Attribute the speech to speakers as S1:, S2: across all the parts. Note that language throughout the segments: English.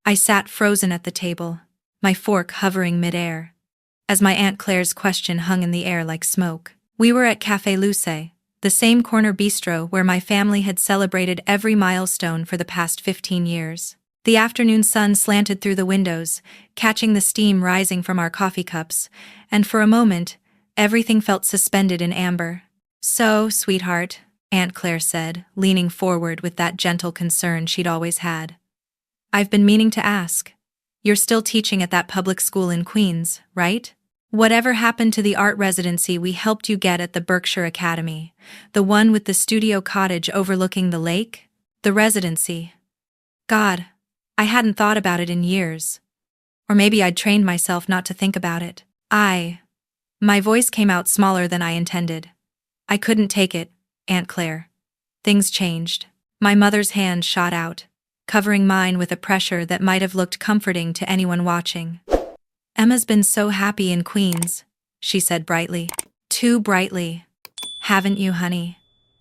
S1: I sat frozen at the table, my fork hovering midair, as my Aunt Claire's question hung in the air like smoke. We were at Café Luce, the same corner bistro where my family had celebrated every milestone for the past 15 years. The afternoon sun slanted through the windows, catching the steam rising from our coffee cups, and for a moment, everything felt suspended in amber. "So, sweetheart," Aunt Claire said, leaning forward with that gentle concern she'd always had. "I've been meaning to ask. You're still teaching at that public school in Queens, right? Whatever happened to the art residency we helped you get at the Berkshire Academy? The one with the studio cottage overlooking the lake? The residency. God, I hadn't thought about it in years. Or maybe I'd trained myself not to think about it. My voice came out smaller than I intended. I couldn't take it, Aunt Claire. Things changed. My mother's hand shot out, covering mine with a pressure that might have looked comforting to anyone watching. "Emma's been so happy in Queens," she said brightly. "Too brightly. Haven't you, honey?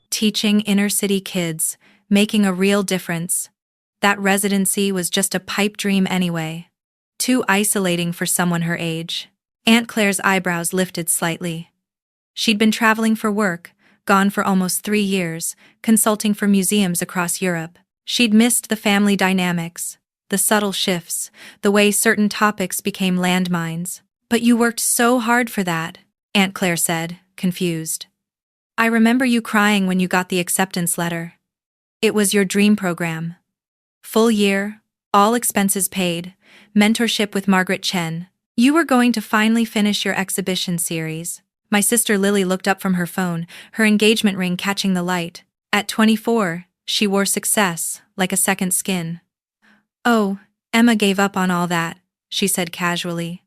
S1: Teaching inner-city kids, making a real difference. That residency was just a pipe dream anyway. Too isolating for someone her age." Aunt Claire's eyebrows lifted slightly. She'd been traveling for work, gone for almost 3 years, consulting for museums across Europe. She'd missed the family dynamics, the subtle shifts, the way certain topics became landmines. "But you worked so hard for that," Aunt Claire said, confused. "I remember you crying when you got the acceptance letter. It was your dream program. Full year, all expenses paid, mentorship with Margaret Chen. You were going to finally finish your exhibition series." My sister Lily looked up from her phone, her engagement ring catching the light. At 24, she wore success, like a second skin. "Oh, Emma gave up on all that," she said casually.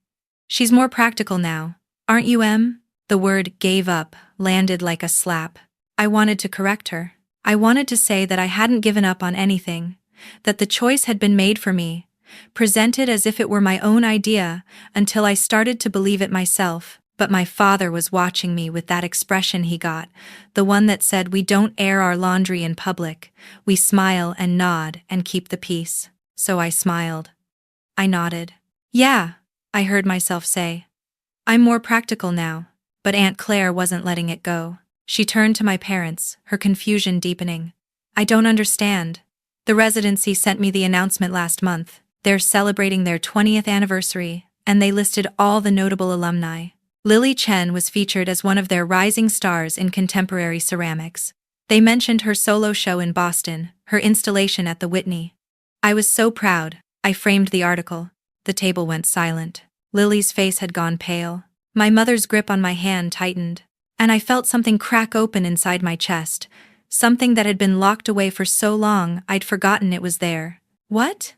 S1: "She's more practical now. Aren't you, Em?" The word "gave up" landed like a slap. I wanted to correct her. I wanted to say that I hadn't given up on anything, that the choice had been made for me, presented as if it were my own idea, until I started to believe it myself. But my father was watching me with that expression he got, the one that said, "We don't air our laundry in public, we smile and nod and keep the peace." So I smiled. I nodded. "Yeah," I heard myself say. "I'm more practical now." But Aunt Claire wasn't letting it go. She turned to my parents, her confusion deepening. "I don't understand. The residency sent me the announcement last month. They're celebrating their 20th anniversary, and they listed all the notable alumni. Lily Chen was featured as one of their rising stars in contemporary ceramics. They mentioned her solo show in Boston, her installation at the Whitney. I was so proud. I framed the article. The table went silent. Lily's face had gone pale. My mother's grip on my hand tightened, and I felt something crack open inside my chest, something that had been locked away for so long I'd forgotten it was there. "What?"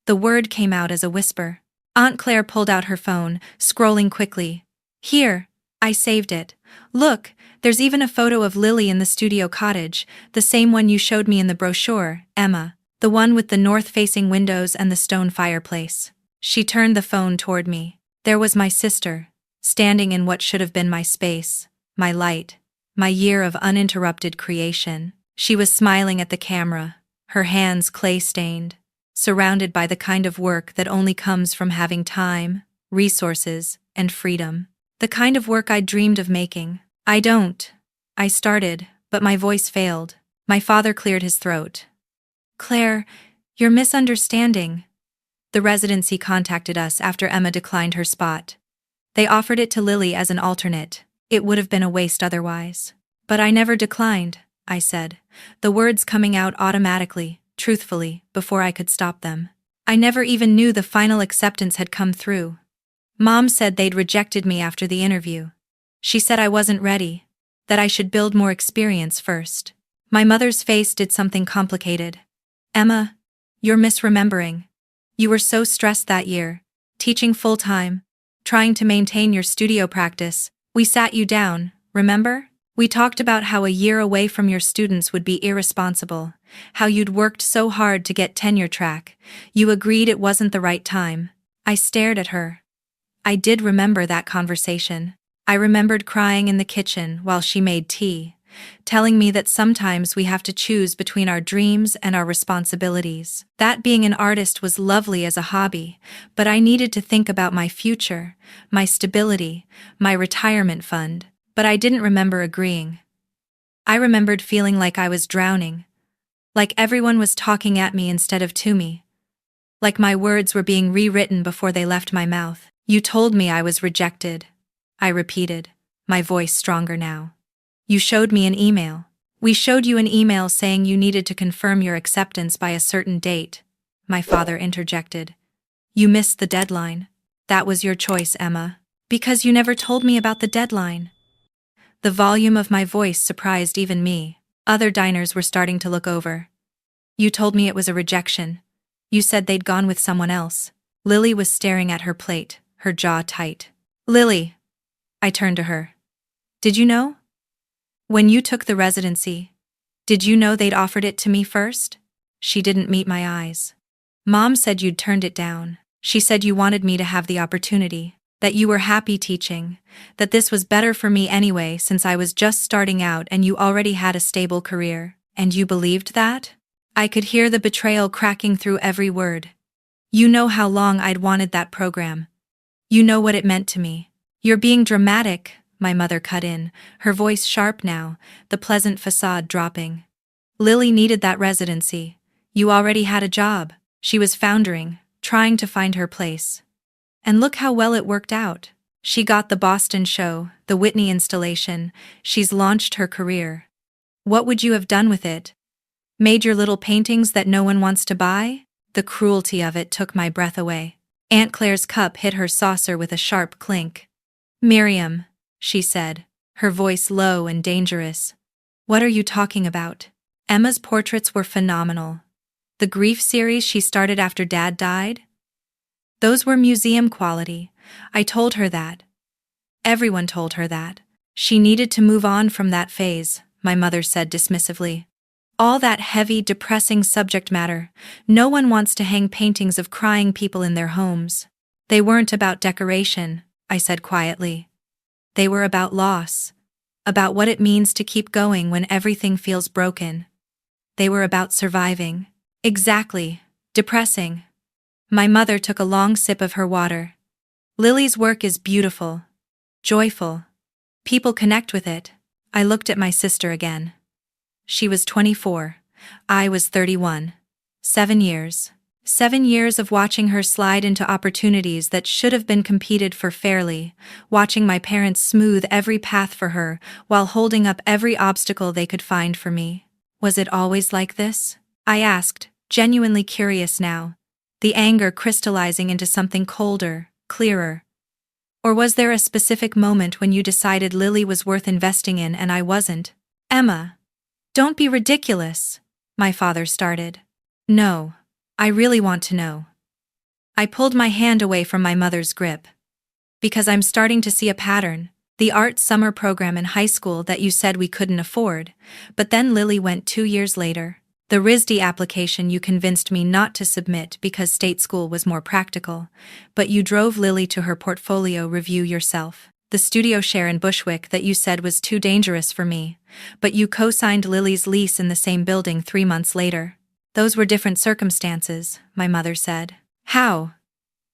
S1: The word came out as a whisper. Aunt Claire pulled out her phone, scrolling quickly. "Here, I saved it. Look, there's even a photo of Lily in the studio cottage, the same one you showed me in the brochure, Emma, the one with the north-facing windows and the stone fireplace." She turned the phone toward me. There was my sister, standing in what should have been my space, my light, my year of uninterrupted creation. She was smiling at the camera, her hands clay-stained, surrounded by the kind of work that only comes from having time, resources, and freedom. The kind of work I dreamed of making. I started, but my voice failed. My father cleared his throat. "Claire, you're misunderstanding." The residency contacted us after Emma declined her spot. They offered it to Lily as an alternate. It would have been a waste otherwise. "But I never declined," I said, the words coming out automatically, truthfully, before I could stop them. "I never even knew the final acceptance had come through. Mom said they'd rejected me after the interview. She said I wasn't ready, that I should build more experience first." My mother's face did something complicated. "Emma, you're misremembering. You were so stressed that year, teaching full-time, trying to maintain your studio practice. We sat you down, remember? We talked about how a year away from your students would be irresponsible, how you'd worked so hard to get tenure track. You agreed it wasn't the right time." I stared at her. I did remember that conversation. I remembered crying in the kitchen while she made tea, telling me that sometimes we have to choose between our dreams and our responsibilities. That being an artist was lovely as a hobby, but I needed to think about my future, my stability, my retirement fund. But I didn't remember agreeing. I remembered feeling like I was drowning, like everyone was talking at me instead of to me, like my words were being rewritten before they left my mouth. You told me I was rejected, I repeated, my voice stronger now. You showed me an email. We showed you an email saying you needed to confirm your acceptance by a certain date, my father interjected. You missed the deadline. That was your choice, Emma. Because you never told me about the deadline. The volume of my voice surprised even me. Other diners were starting to look over. You told me it was a rejection. You said they'd gone with someone else. Lily was staring at her plate, her jaw tight. Lily, I turned to her. Did you know? When you took the residency, did you know they'd offered it to me first? She didn't meet my eyes. Mom said you'd turned it down. She said you wanted me to have the opportunity, that you were happy teaching, that this was better for me anyway since I was just starting out and you already had a stable career. And you believed that? I could hear the betrayal cracking through every word. You know how long I'd wanted that program. You know what it meant to me. You're being dramatic, my mother cut in, her voice sharp now, the pleasant facade dropping. Lily needed that residency. You already had a job. She was floundering, trying to find her place. And look how well it worked out. She got the Boston show, the Whitney installation. She's launched her career. What would you have done with it? Made your little paintings that no one wants to buy? The cruelty of it took my breath away. Aunt Claire's cup hit her saucer with a sharp clink. Miriam, she said, her voice low and dangerous. What are you talking about? Emma's portraits were phenomenal. The grief series she started after Dad died? Those were museum quality. I told her that. Everyone told her that. She needed to move on from that phase, my mother said dismissively. All that heavy, depressing subject matter. No one wants to hang paintings of crying people in their homes. They weren't about decoration, I said quietly. They were about loss. About what it means to keep going when everything feels broken. They were about surviving. Exactly. Depressing. My mother took a long sip of her water. Lily's work is beautiful. Joyful. People connect with it. I looked at my sister again. She was 24. I was 31. 7 years. 7 years of watching her slide into opportunities that should have been competed for fairly, watching my parents smooth every path for her while holding up every obstacle they could find for me. Was it always like this? I asked, genuinely curious now, the anger crystallizing into something colder, clearer. Or was there a specific moment when you decided Lily was worth investing in and I wasn't? Emma. Don't be ridiculous, my father started. No, I really want to know. I pulled my hand away from my mother's grip. Because I'm starting to see a pattern, the art summer program in high school that you said we couldn't afford, but then Lily went 2 years later. The RISD application you convinced me not to submit because state school was more practical, but you drove Lily to her portfolio review yourself. The studio share in Bushwick that you said was too dangerous for me, but you co-signed Lily's lease in the same building 3 months later. Those were different circumstances, my mother said. How?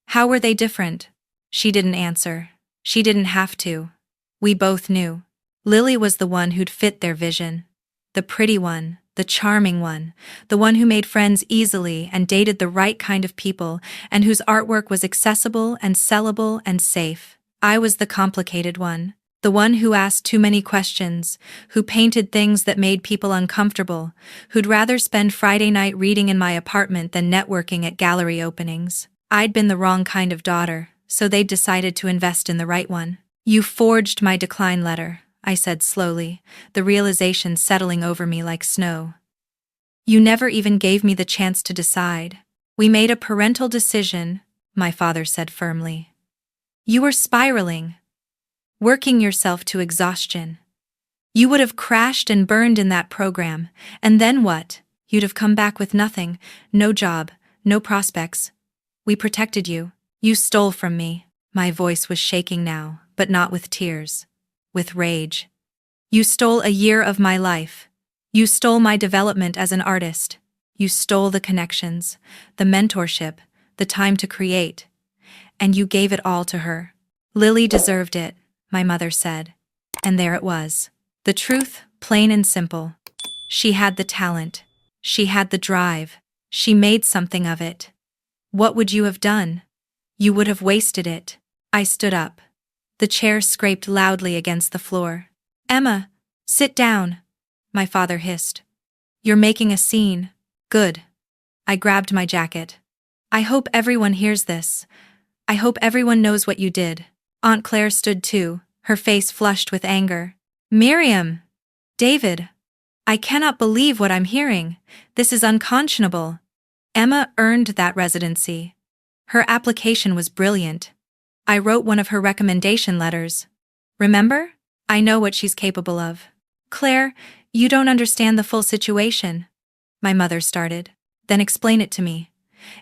S1: How were they different? She didn't answer. She didn't have to. We both knew. Lily was the one who'd fit their vision. The pretty one, the charming one, the one who made friends easily and dated the right kind of people and whose artwork was accessible and sellable and safe. I was the complicated one, the one who asked too many questions, who painted things that made people uncomfortable, who'd rather spend Friday night reading in my apartment than networking at gallery openings. I'd been the wrong kind of daughter, so they'd decided to invest in the right one. You forged my decline letter, I said slowly, the realization settling over me like snow. You never even gave me the chance to decide. We made a parental decision, my father said firmly. You were spiraling, working yourself to exhaustion. You would have crashed and burned in that program, and then what? You'd have come back with nothing, no job, no prospects. We protected you. You stole from me. My voice was shaking now, but not with tears. With rage. You stole a year of my life. You stole my development as an artist. You stole the connections, the mentorship, the time to create. And you gave it all to her. Lily deserved it, my mother said. And there it was. The truth, plain and simple. She had the talent. She had the drive. She made something of it. What would you have done? You would have wasted it. I stood up. The chair scraped loudly against the floor. Emma, sit down, my father hissed. You're making a scene. Good. I grabbed my jacket. I hope everyone hears this. I hope everyone knows what you did. Aunt Claire stood too, her face flushed with anger. Miriam! David! I cannot believe what I'm hearing. This is unconscionable. Emma earned that residency. Her application was brilliant. I wrote one of her recommendation letters. Remember? I know what she's capable of. Claire, you don't understand the full situation. My mother started. Then explain it to me.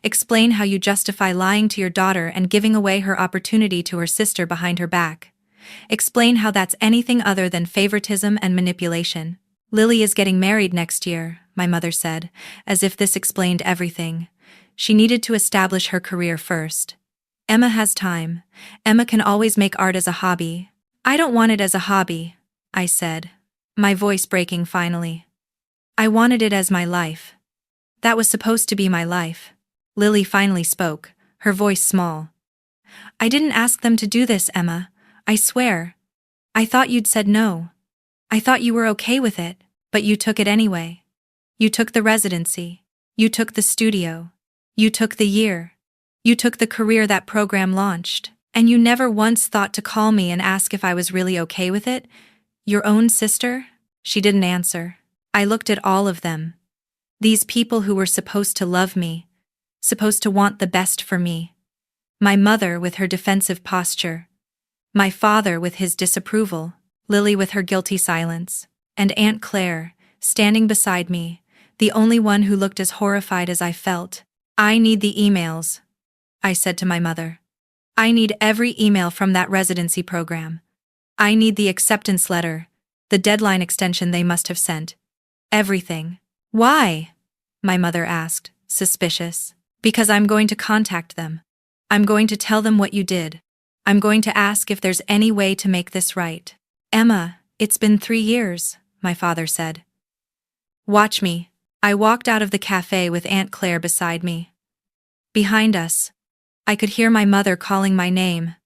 S1: Explain how you justify lying to your daughter and giving away her opportunity to her sister behind her back. Explain how that's anything other than favoritism and manipulation. Lily is getting married next year, my mother said, as if this explained everything. She needed to establish her career first. Emma has time. Emma can always make art as a hobby. I don't want it as a hobby, I said, my voice breaking finally. I wanted it as my life. That was supposed to be my life. Lily finally spoke, her voice small. I didn't ask them to do this, Emma. I swear. I thought you'd said no. I thought you were okay with it, but you took it anyway. You took the residency. You took the studio. You took the year. You took the career that program launched. And you never once thought to call me and ask if I was really okay with it? Your own sister? She didn't answer. I looked at all of them. These people who were supposed to love me, supposed to want the best for me. My mother with her defensive posture. My father with his disapproval. Lily with her guilty silence. And Aunt Claire, standing beside me, the only one who looked as horrified as I felt. I need the emails, I said to my mother. I need every email from that residency program. I need the acceptance letter, the deadline extension they must have sent. Everything. Why? My mother asked, suspicious. Because I'm going to contact them. I'm going to tell them what you did. I'm going to ask if there's any way to make this right. Emma, it's been 3 years, my father said. Watch me. I walked out of the cafe with Aunt Claire beside me. Behind us, I could hear my mother calling my name,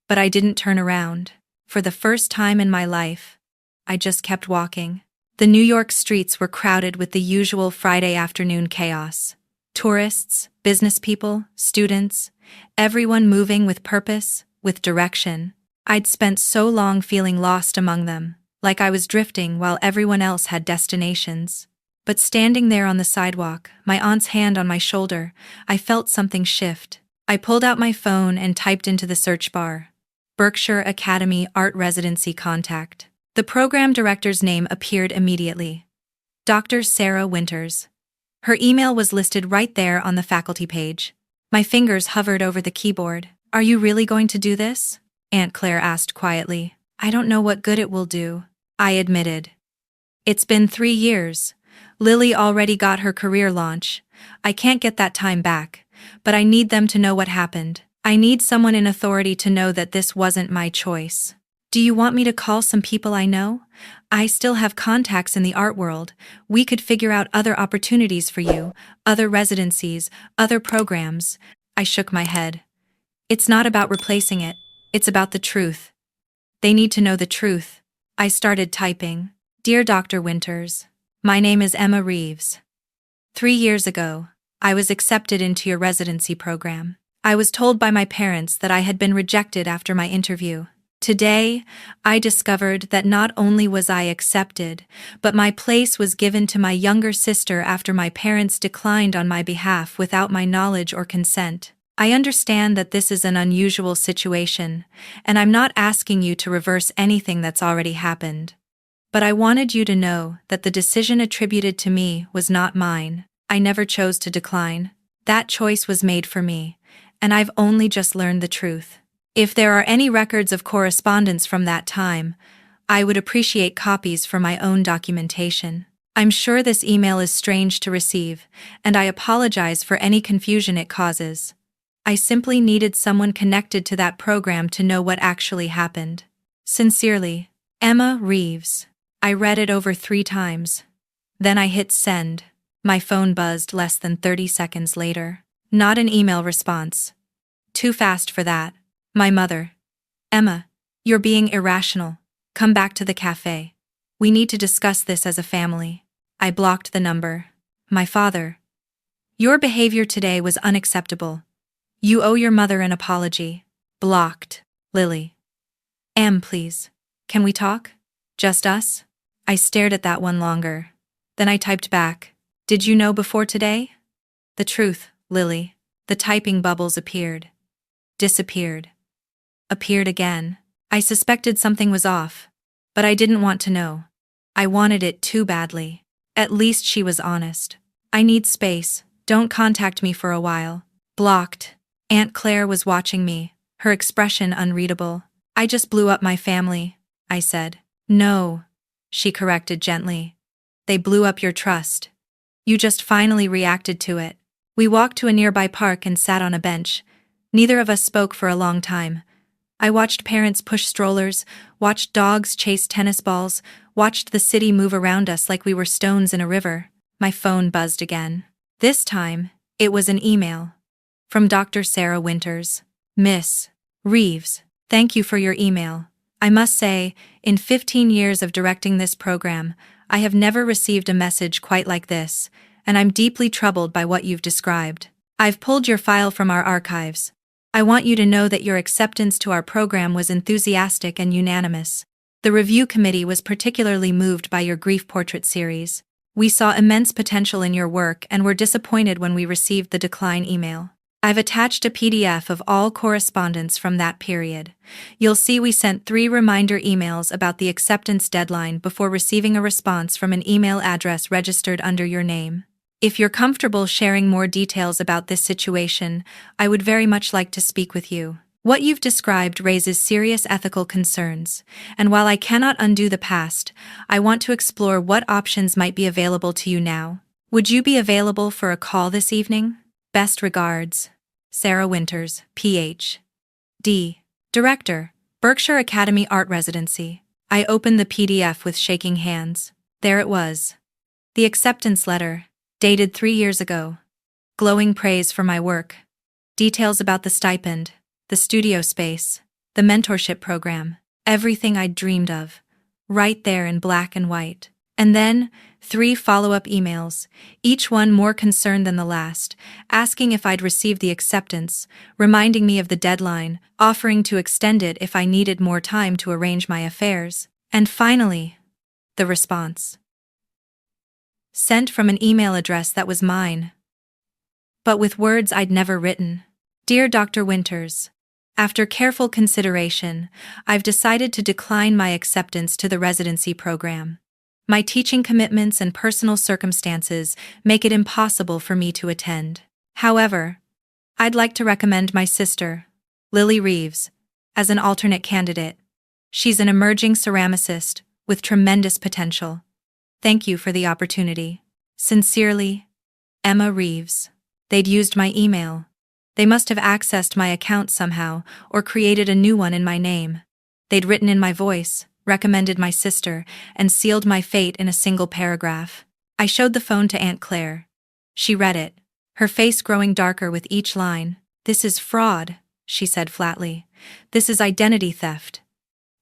S1: but I didn't turn around. For the first time in my life, I just kept walking. The New York streets were crowded with the usual Friday afternoon chaos. Tourists, business people, students, everyone moving with purpose, with direction. I'd spent so long feeling lost among them, like I was drifting while everyone else had destinations. But standing there on the sidewalk, my aunt's hand on my shoulder, I felt something shift. I pulled out my phone and typed into the search bar, Berkshire Academy Art Residency Contact. The program director's name appeared immediately. Dr. Sarah Winters. Her email was listed right there on the faculty page. My fingers hovered over the keyboard. Are you really going to do this? Aunt Claire asked quietly. I don't know what good it will do, I admitted. It's been 3 years. Lily already got her career launch. I can't get that time back, but I need them to know what happened. I need someone in authority to know that this wasn't my choice. Do you want me to call some people I know? I still have contacts in the art world. We could figure out other opportunities for you, other residencies, other programs. I shook my head. It's not about replacing it. It's about the truth. They need to know the truth. I started typing. Dear Dr. Winters, my name is Emma Reeves. 3 years ago, I was accepted into your residency program. I was told by my parents that I had been rejected after my interview. Today, I discovered that not only was I accepted, but my place was given to my younger sister after my parents declined on my behalf without my knowledge or consent. I understand that this is an unusual situation, and I'm not asking you to reverse anything that's already happened. But I wanted you to know that the decision attributed to me was not mine. I never chose to decline. That choice was made for me, and I've only just learned the truth. If there are any records of correspondence from that time, I would appreciate copies for my own documentation. I'm sure this email is strange to receive, and I apologize for any confusion it causes. I simply needed someone connected to that program to know what actually happened. Sincerely, Emma Reeves. I read it over 3 times. Then I hit send. My phone buzzed less than 30 seconds later. Not an email response. Too fast for that. My mother. Emma, you're being irrational. Come back to the cafe. We need to discuss this as a family. I blocked the number. My father. Your behavior today was unacceptable. You owe your mother an apology. Blocked. Lily. Please. Can we talk? Just us? I stared at that one longer. Then I typed back. Did you know before today? The truth, Lily. The typing bubbles appeared. Disappeared. Appeared again. I suspected something was off. But I didn't want to know. I wanted it too badly. At least she was honest. I need space. Don't contact me for a while. Blocked. Aunt Claire was watching me, her expression unreadable. I just blew up my family, I said. No, she corrected gently. They blew up your trust. You just finally reacted to it. We walked to a nearby park and sat on a bench. Neither of us spoke for a long time. I watched parents push strollers, watched dogs chase tennis balls, watched the city move around us like we were stones in a river. My phone buzzed again. This time, it was an email. From Dr. Sarah Winters. Miss Reeves, thank you for your email. I must say, in 15 years of directing this program, I have never received a message quite like this, and I'm deeply troubled by what you've described. I've pulled your file from our archives. I want you to know that your acceptance to our program was enthusiastic and unanimous. The review committee was particularly moved by your grief portrait series. We saw immense potential in your work and were disappointed when we received the decline email. I've attached a PDF of all correspondence from that period. You'll see we sent 3 reminder emails about the acceptance deadline before receiving a response from an email address registered under your name. If you're comfortable sharing more details about this situation, I would very much like to speak with you. What you've described raises serious ethical concerns, and while I cannot undo the past, I want to explore what options might be available to you now. Would you be available for a call this evening? Best regards, Sarah Winters, Ph.D. Director, Berkshire Academy Art Residency. I opened the PDF with shaking hands. There it was. The acceptance letter. Dated 3 years ago. Glowing praise for my work. Details about the stipend, the studio space, the mentorship program, everything I'd dreamed of. Right there in black and white. And then, 3 follow-up emails, each one more concerned than the last, asking if I'd received the acceptance, reminding me of the deadline, offering to extend it if I needed more time to arrange my affairs. And finally, the response. Sent from an email address that was mine, but with words I'd never written. Dear Dr. Winters, after careful consideration, I've decided to decline my acceptance to the residency program. My teaching commitments and personal circumstances make it impossible for me to attend. However, I'd like to recommend my sister, Lily Reeves, as an alternate candidate. She's an emerging ceramicist with tremendous potential. Thank you for the opportunity. Sincerely, Emma Reeves. They'd used my email. They must have accessed my account somehow or created a new one in my name. They'd written in my voice, recommended my sister, and sealed my fate in a single paragraph. I showed the phone to Aunt Claire. She read it, her face growing darker with each line. This is fraud, she said flatly. This is identity theft.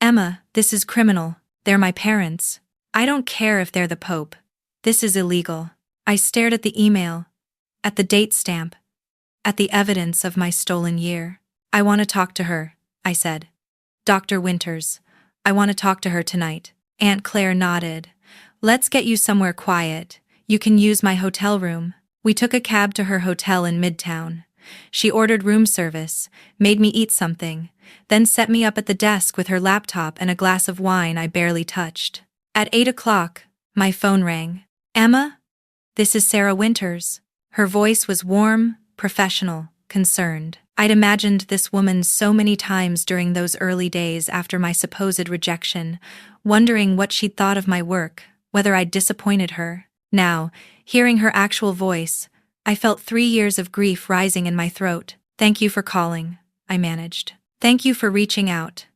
S1: Emma, this is criminal. They're my parents. I don't care if they're the Pope. This is illegal. I stared at the email, at the date stamp, at the evidence of my stolen year. I want to talk to her, I said. Dr. Winters, I want to talk to her tonight. Aunt Claire nodded. Let's get you somewhere quiet. You can use my hotel room. We took a cab to her hotel in Midtown. She ordered room service, made me eat something, then set me up at the desk with her laptop and a glass of wine I barely touched. At 8 o'clock, my phone rang. Emma? This is Sarah Winters. Her voice was warm, professional, concerned. I'd imagined this woman so many times during those early days after my supposed rejection, wondering what she'd thought of my work, whether I'd disappointed her. Now, hearing her actual voice, I felt 3 years of grief rising in my throat. "Thank you for calling," I managed. "Thank you for reaching out.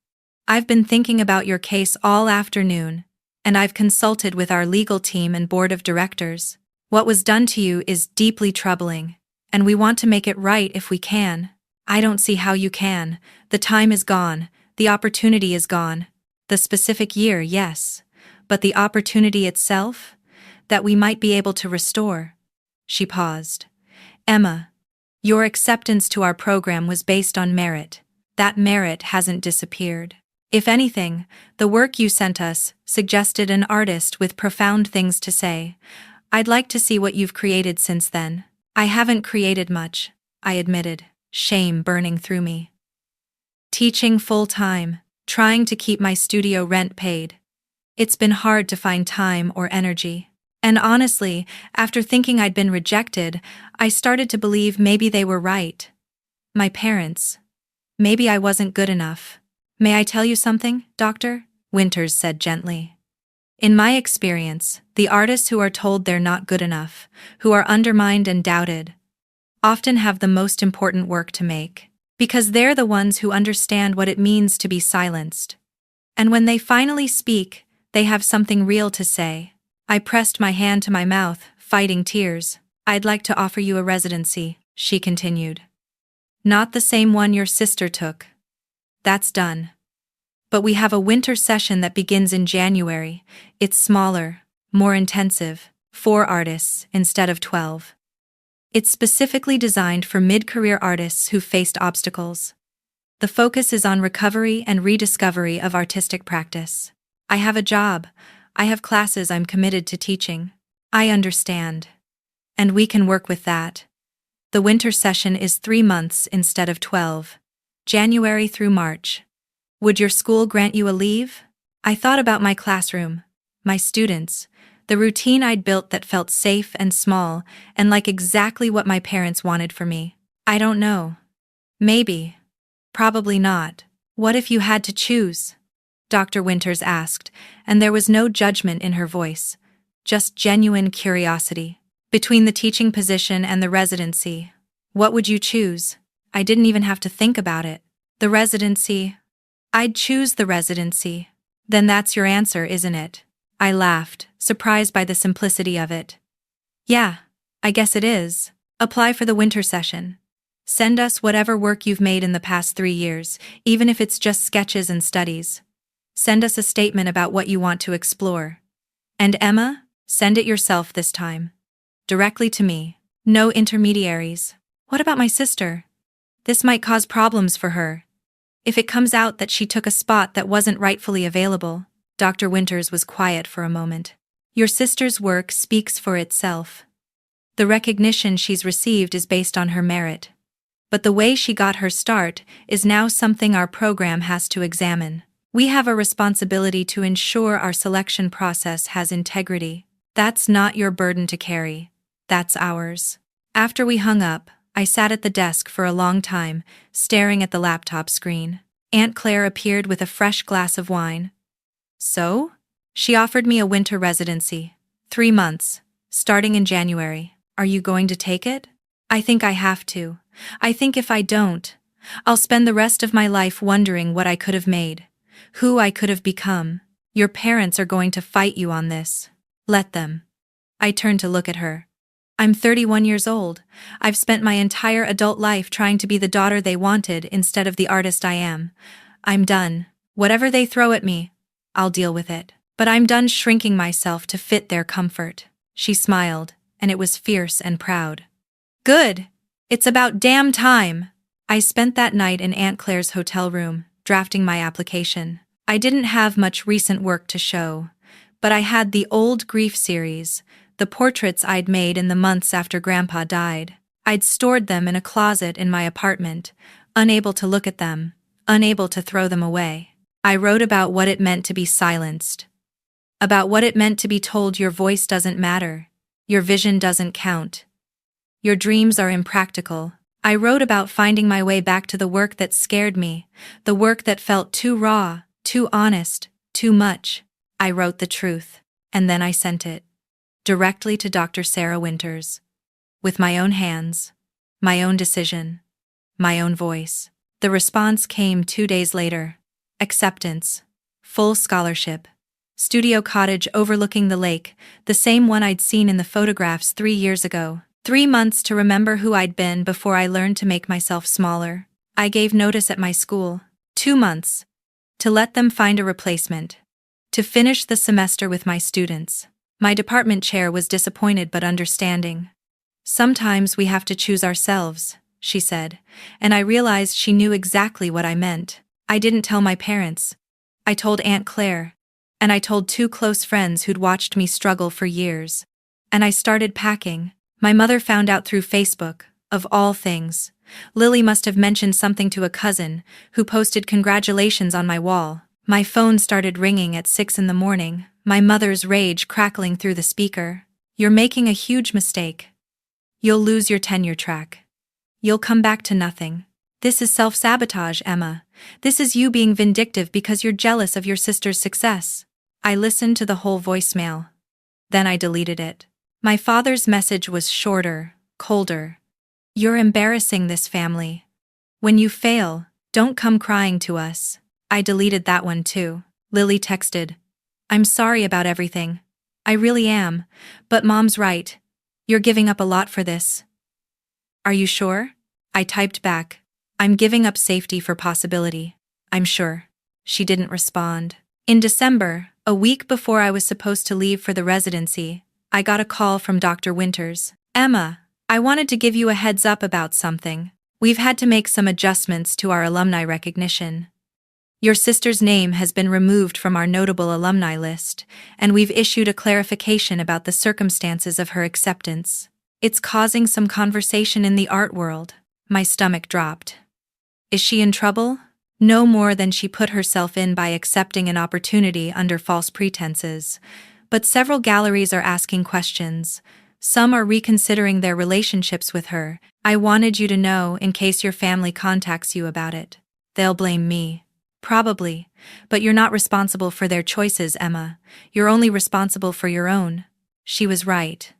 S1: I've been thinking about your case all afternoon, and I've consulted with our legal team and board of directors. What was done to you is deeply troubling, and we want to make it right if we can." "I don't see how you can. The time is gone, the opportunity is gone. The specific year, yes. But the opportunity itself? That we might be able to restore." She paused. "Emma, your acceptance to our program was based on merit. That merit hasn't disappeared. If anything, the work you sent us suggested an artist with profound things to say. I'd like to see what you've created since then." "I haven't created much," I admitted, shame burning through me. "Teaching full-time, trying to keep my studio rent paid. It's been hard to find time or energy. And honestly, after thinking I'd been rejected, I started to believe maybe they were right. My parents. Maybe I wasn't good enough. May I tell you something, Doctor?" Winters said gently. "In my experience, the artists who are told they're not good enough, who are undermined and doubted, often have the most important work to make, because they're the ones who understand what it means to be silenced. And when they finally speak, they have something real to say." I pressed my hand to my mouth, fighting tears. "I'd like to offer you a residency," she continued. "Not the same one your sister took. That's done. But we have a winter session that begins in January. It's smaller, more intensive, 4 artists instead of 12. It's specifically designed for mid-career artists who've faced obstacles. The focus is on recovery and rediscovery of artistic practice. I have a job. I have classes I'm committed to teaching. I understand. And we can work with that. The winter session is 3 months instead of 12. January through March. Would your school grant you a leave?" I thought about my classroom, my students, the routine I'd built that felt safe and small, and like exactly what my parents wanted for me. "I don't know. Maybe. Probably not." "What if you had to choose?" Dr. Winters asked, and there was no judgment in her voice, just genuine curiosity. "Between the teaching position and the residency, what would you choose?" I didn't even have to think about it. "The residency. I'd choose the residency." "Then that's your answer, isn't it?" I laughed, surprised by the simplicity of it. "Yeah, I guess it is. Apply for the winter session. Send us whatever work you've made in the past 3 years, even if it's just sketches and studies. Send us a statement about what you want to explore. And Emma, send it yourself this time. Directly to me. No intermediaries." "What about my sister? This might cause problems for her. If it comes out that she took a spot that wasn't rightfully available." Dr. Winters was quiet for a moment. "Your sister's work speaks for itself. The recognition she's received is based on her merit. But the way she got her start is now something our program has to examine. We have a responsibility to ensure our selection process has integrity. That's not your burden to carry. That's ours." After we hung up, I sat at the desk for a long time, staring at the laptop screen. Aunt Claire appeared with a fresh glass of wine. "So?" She offered me a winter residency. 3 months, starting in January. "Are you going to take it?" "I think I have to. I think if I don't, I'll spend the rest of my life wondering what I could have made, who I could have become. Your parents are going to fight you on this. Let them." I turned to look at her. "I'm 31 years old. I've spent my entire adult life trying to be the daughter they wanted instead of the artist I am. I'm done. Whatever they throw at me, I'll deal with it. But I'm done shrinking myself to fit their comfort." She smiled, and it was fierce and proud. "Good. It's about damn time." I spent that night in Aunt Claire's hotel room, drafting my application. I didn't have much recent work to show, but I had the old grief series, the portraits I'd made in the months after Grandpa died. I'd stored them in a closet in my apartment, unable to look at them, unable to throw them away. I wrote about what it meant to be silenced, about what it meant to be told your voice doesn't matter, your vision doesn't count, your dreams are impractical. I wrote about finding my way back to the work that scared me, the work that felt too raw, too honest, too much. I wrote the truth, and then I sent it directly to Dr. Sarah Winters. With my own hands, my own decision, my own voice. The response came 2 days later. Acceptance. Full scholarship. Studio cottage overlooking the lake, the same one I'd seen in the photographs 3 years ago. 3 months to remember who I'd been before I learned to make myself smaller. I gave notice at my school. 2 months. To let them find a replacement. To finish the semester with my students. My department chair was disappointed but understanding. Sometimes we have to choose ourselves, she said, and I realized she knew exactly what I meant. I didn't tell my parents. I told Aunt Claire. And I told 2 close friends who'd watched me struggle for years. And I started packing. My mother found out through Facebook, of all things. Lily must have mentioned something to a cousin, who posted congratulations on my wall. My phone started ringing at 6 in the morning, my mother's rage crackling through the speaker. You're making a huge mistake. You'll lose your tenure track. You'll come back to nothing. This is self-sabotage, Emma. This is you being vindictive because you're jealous of your sister's success. I listened to the whole voicemail. Then I deleted it. My father's message was shorter, colder. You're embarrassing this family. When you fail, don't come crying to us. I deleted that one too. Lily texted. I'm sorry about everything. I really am, but Mom's right. You're giving up a lot for this. Are you sure? I typed back. I'm giving up safety for possibility. I'm sure. She didn't respond. In December, a week before I was supposed to leave for the residency, I got a call from Dr. Winters. Emma, I wanted to give you a heads up about something. We've had to make some adjustments to our alumni recognition. Your sister's name has been removed from our notable alumni list, and we've issued a clarification about the circumstances of her acceptance. It's causing some conversation in the art world. My stomach dropped. Is she in trouble? No more than she put herself in by accepting an opportunity under false pretenses. But several galleries are asking questions. Some are reconsidering their relationships with her. I wanted you to know in case your family contacts you about it. They'll blame me. Probably, but you're not responsible for their choices, Emma. You're only responsible for your own. She was right.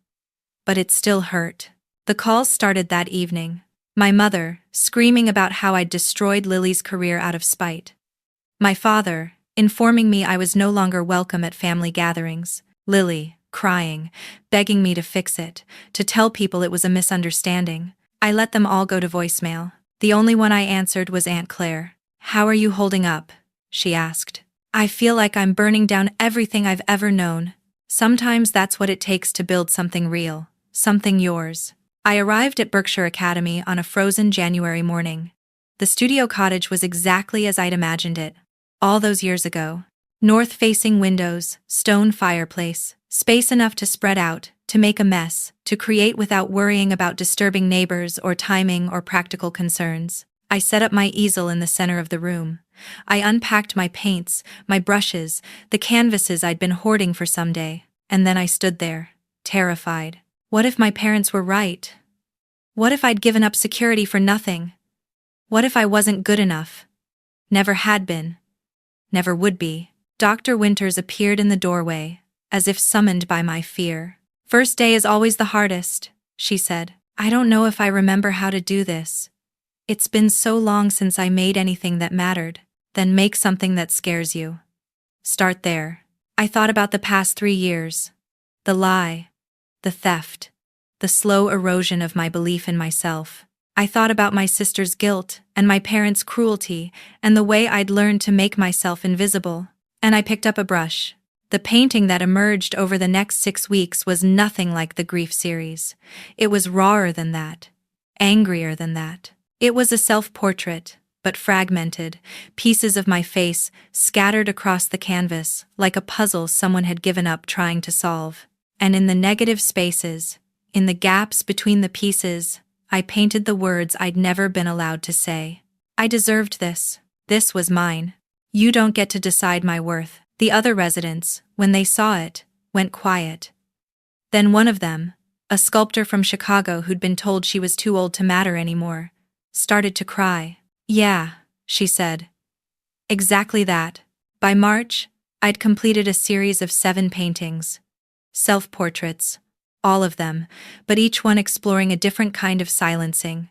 S1: But it still hurt. The calls started that evening. My mother, screaming about how I'd destroyed Lily's career out of spite. My father, informing me I was no longer welcome at family gatherings. Lily, crying, begging me to fix it, to tell people it was a misunderstanding. I let them all go to voicemail. The only one I answered was Aunt Claire. How are you holding up? She asked. I feel like I'm burning down everything I've ever known. Sometimes that's what it takes to build something real, something yours. I arrived at Berkshire Academy on a frozen January morning. The studio cottage was exactly as I'd imagined it. All those years ago. North-facing windows, stone fireplace, space enough to spread out, to make a mess, to create without worrying about disturbing neighbors or timing or practical concerns. I set up my easel in the center of the room. I unpacked my paints, my brushes, the canvases I'd been hoarding for some day, and then I stood there, terrified. What if my parents were right? What if I'd given up security for nothing? What if I wasn't good enough? Never had been. Never would be. Dr. Winters appeared in the doorway, as if summoned by my fear. First day is always the hardest, she said. I don't know if I remember how to do this. It's been so long since I made anything that mattered. Then make something that scares you. Start there. I thought about the past 3 years. The lie. The theft. The slow erosion of my belief in myself. I thought about my sister's guilt and my parents' cruelty and the way I'd learned to make myself invisible. And I picked up a brush. The painting that emerged over the next 6 weeks was nothing like the grief series. It was rawer than that. Angrier than that. It was a self-portrait, but fragmented, pieces of my face scattered across the canvas like a puzzle someone had given up trying to solve. And in the negative spaces, in the gaps between the pieces, I painted the words I'd never been allowed to say. I deserved this. This was mine. You don't get to decide my worth. The other residents, when they saw it, went quiet. Then one of them, A sculptor from Chicago who'd been told she was too old to matter anymore started to cry. Yeah, she said. Exactly that. By March, I'd completed a series of 7 paintings. Self-portraits. All of them, but each one exploring a different kind of silencing.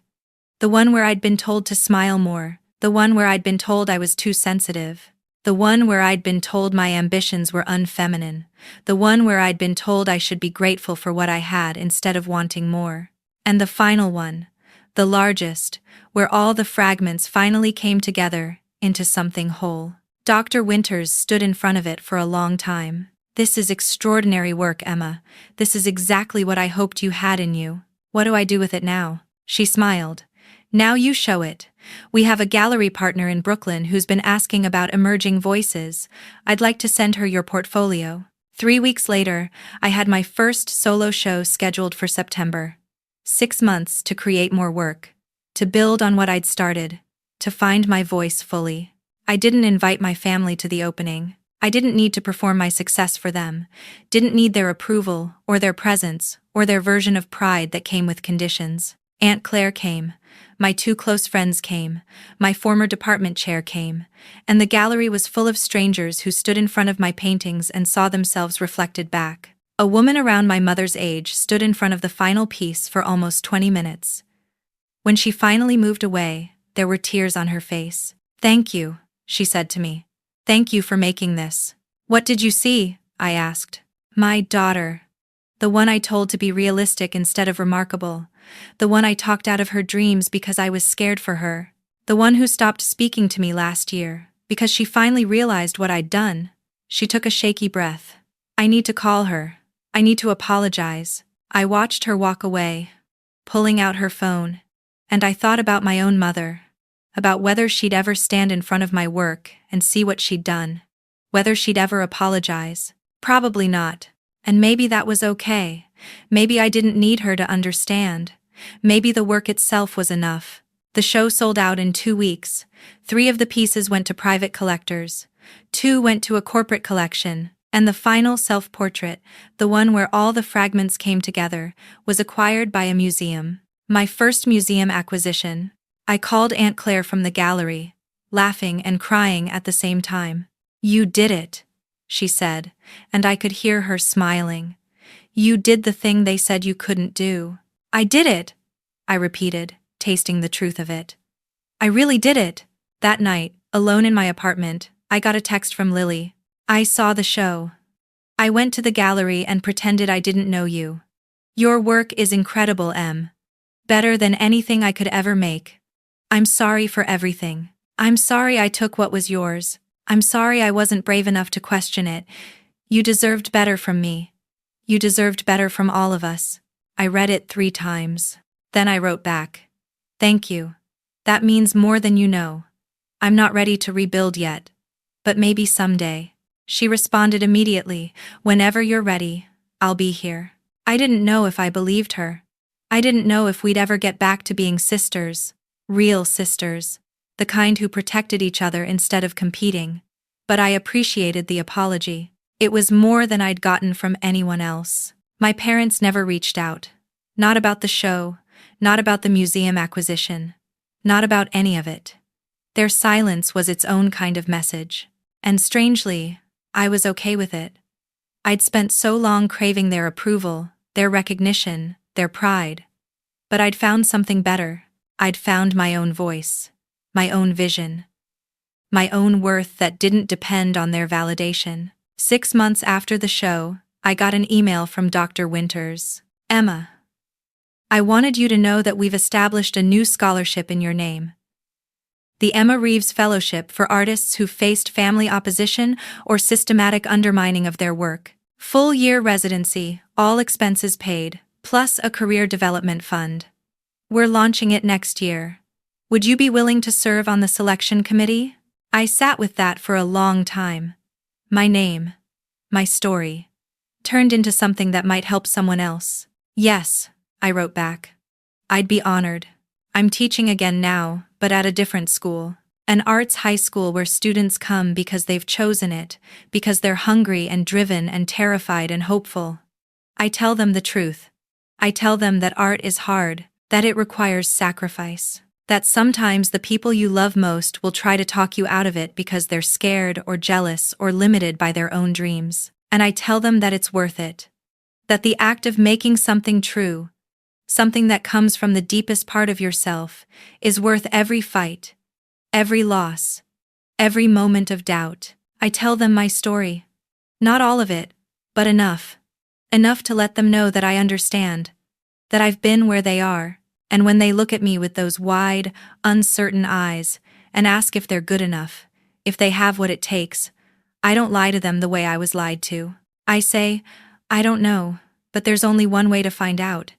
S1: The one where I'd been told to smile more, the one where I'd been told I was too sensitive, the one where I'd been told my ambitions were unfeminine, the one where I'd been told I should be grateful for what I had instead of wanting more. And the final one, the largest, where all the fragments finally came together into something whole. Dr. Winters stood in front of it for a long time. This is extraordinary work, Emma. This is exactly what I hoped you had in you. What do I do with it now? She smiled. Now you show it. We have a gallery partner in Brooklyn who's been asking about emerging voices. I'd like to send her your portfolio. 3 weeks later, I had my first solo show scheduled for September. 6 months to create more work, to build on what I'd started, to find my voice fully. I didn't invite my family to the opening. I didn't need to perform my success for them, didn't need their approval, or their presence, or their version of pride that came with conditions. Aunt Claire came, my 2 close friends came, my former department chair came, and the gallery was full of strangers who stood in front of my paintings and saw themselves reflected back. A woman around my mother's age stood in front of the final piece for almost 20 minutes. When she finally moved away, there were tears on her face. "Thank you," she said to me. "Thank you for making this." "What did you see?" I asked. "My daughter. The one I told to be realistic instead of remarkable. The one I talked out of her dreams because I was scared for her. The one who stopped speaking to me last year, because she finally realized what I'd done." She took a shaky breath. "I need to call her. I need to apologize." I watched her walk away, pulling out her phone, and I thought about my own mother. About whether she'd ever stand in front of my work and see what she'd done. Whether she'd ever apologize. Probably not. And maybe that was okay. Maybe I didn't need her to understand. Maybe the work itself was enough. The show sold out in 2 weeks. 3 of the pieces went to private collectors. 2 went to a corporate collection. And the final self-portrait, the one where all the fragments came together, was acquired by a museum. My first museum acquisition. I called Aunt Claire from the gallery, laughing and crying at the same time. "You did it," she said, and I could hear her smiling. "You did the thing they said you couldn't do." "I did it," I repeated, tasting the truth of it. "I really did it." That night, alone in my apartment, I got a text from Lily. "I saw the show. I went to the gallery and pretended I didn't know you. Your work is incredible, Em. Better than anything I could ever make. I'm sorry for everything. I'm sorry I took what was yours. I'm sorry I wasn't brave enough to question it. You deserved better from me. You deserved better from all of us." I read it 3 times. Then I wrote back. "Thank you. That means more than you know. I'm not ready to rebuild yet. But maybe someday." She responded immediately, "Whenever you're ready, I'll be here." I didn't know if I believed her. I didn't know if we'd ever get back to being sisters. Real sisters. The kind who protected each other instead of competing. But I appreciated the apology. It was more than I'd gotten from anyone else. My parents never reached out. Not about the show, not about the museum acquisition, not about any of it. Their silence was its own kind of message. And strangely, I was okay with it. I'd spent so long craving their approval, their recognition, their pride. But I'd found something better. I'd found my own voice, my own vision, my own worth that didn't depend on their validation. 6 months after the show, I got an email from Dr. Winters. "Emma, I wanted you to know that we've established a new scholarship in your name. The Emma Reeves Fellowship for artists who faced family opposition or systematic undermining of their work. Full-year residency, all expenses paid, plus a career development fund. We're launching it next year. Would you be willing to serve on the selection committee?" I sat with that for a long time. My name, my story, turned into something that might help someone else. "Yes," I wrote back. "I'd be honored. I'm teaching again now, but at a different school. An arts high school where students come because they've chosen it, because they're hungry and driven and terrified and hopeful. I tell them the truth. I tell them that art is hard, that it requires sacrifice, that sometimes the people you love most will try to talk you out of it because they're scared or jealous or limited by their own dreams. And I tell them that it's worth it. That the act of making something true, something that comes from the deepest part of yourself, is worth every fight, every loss, every moment of doubt. I tell them my story. Not all of it, but enough. Enough to let them know that I understand, that I've been where they are, and when they look at me with those wide, uncertain eyes and ask if they're good enough, if they have what it takes, I don't lie to them the way I was lied to. I say, I don't know, but there's only one way to find out.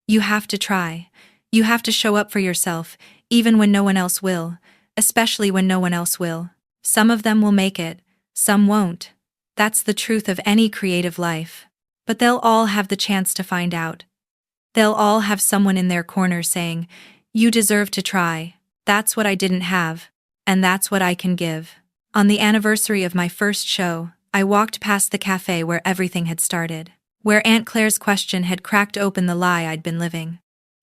S1: You have to try. You have to show up for yourself, even when no one else will, especially when no one else will. Some of them will make it, some won't. That's the truth of any creative life. But they'll all have the chance to find out. They'll all have someone in their corner saying, you deserve to try. That's what I didn't have, and that's what I can give. On the anniversary of my first show, I walked past the cafe where everything had started, where Aunt Claire's question had cracked open the lie I'd been living.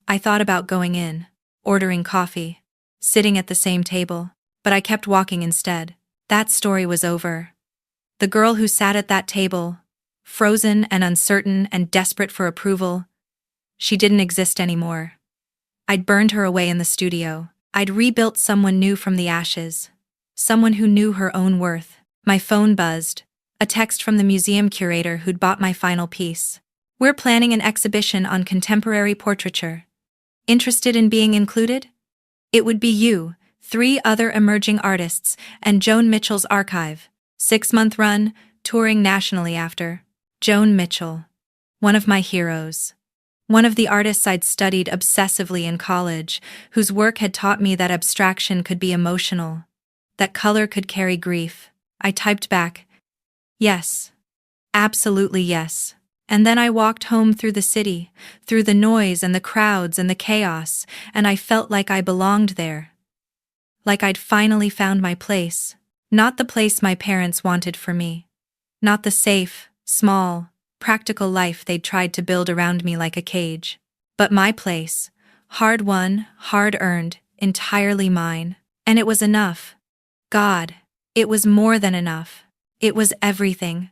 S1: I thought about going in, ordering coffee, sitting at the same table, but I kept walking instead. That story was over. The girl who sat at that table, frozen and uncertain and desperate for approval, she didn't exist anymore. I'd burned her away in the studio. I'd rebuilt someone new from the ashes. Someone who knew her own worth. My phone buzzed. A text from the museum curator who'd bought my final piece. We're planning an exhibition on contemporary portraiture. Interested in being included? It would be you, 3 other emerging artists, and Joan Mitchell's archive. 6-month run, touring nationally after. Joan Mitchell. One of my heroes. One of the artists I'd studied obsessively in college, whose work had taught me that abstraction could be emotional, that color could carry grief. I typed back, yes. Absolutely yes. And then I walked home through the city, through the noise and the crowds and the chaos, and I felt like I belonged there. Like I'd finally found my place. Not the place my parents wanted for me. Not the safe, small, practical life they'd tried to build around me like a cage. But my place. Hard-won, hard-earned, entirely mine. And it was enough. God, it was more than enough. It was everything.